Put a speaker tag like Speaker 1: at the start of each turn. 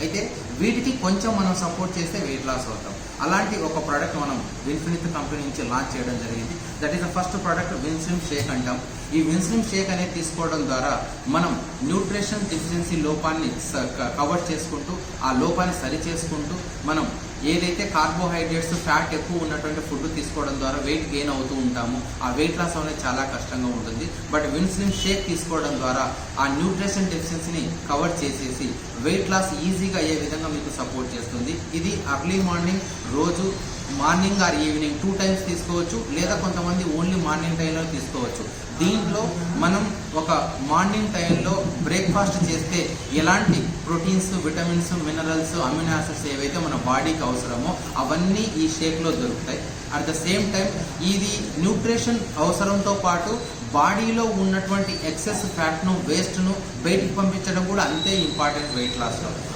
Speaker 1: అయితే వీటికి కొంచెం మనం సపోర్ట్ చేస్తే వెయిట్ లాస్ అవుతాం. అలాంటి ఒక ప్రోడక్ట్ మనం విన్ఫినిట్ కంపెనీ నుంచి లాంచ్ చేయడం జరిగింది. That is the first product Winslim shake అంటాం. ఈ విన్స్లిమ్ షేక్ అనేది తీసుకోవడం ద్వారా మనం న్యూట్రిషన్ డెఫిషియన్సీ లోపాన్ని కవర్ చేసుకుంటూ ఆ లోపాన్ని సరి చేసుకుంటూ మనం ఏదైతే కార్బోహైడ్రేట్స్ ఫ్యాట్ ఎక్కువ ఉన్నటువంటి ఫుడ్ తీసుకోవడం ద్వారా వెయిట్ గెయిన్ అవుతూ ఉంటామో ఆ వెయిట్ లాస్ అనేది చాలా కష్టంగా ఉంటుంది. బట్ విన్స్లిమ్ షేక్ తీసుకోవడం ద్వారా ఆ న్యూట్రిషన్ డెఫిషియన్సీని కవర్ చేసేసి వెయిట్ లాస్ ఈజీగా అయ్యే విధంగా మీకు సపోర్ట్ చేస్తుంది. ఇది అర్లీ మార్నింగ్ రోజు మార్నింగ్ ఆర్ ఈవినింగ్ 2 టైమ్స్ తీసుకోవచ్చు, లేదా కొంతమంది ఓన్లీ మార్నింగ్ టైంలో తీసుకోవచ్చు. దీంట్లో మనం ఒక మార్నింగ్ టైంలో బ్రేక్ఫాస్ట్ చేస్తే ఎలాంటి proteins, vitamins, minerals, amino acids ఏవైతే మన బాడీకి అవసరమో అవన్నీ ఈ షేక్లో దొరుకుతాయి. అట్ ద సేమ్ టైం ఇది న్యూట్రిషన్ అవసరంతో పాటు బాడీలో ఉన్నటువంటి ఎక్సెస్ ఫ్యాట్ను, వేస్ట్ను బయటికి పంపించడం కూడా అంతే ఇంపార్టెంట్ వెయిట్ లాస్లో.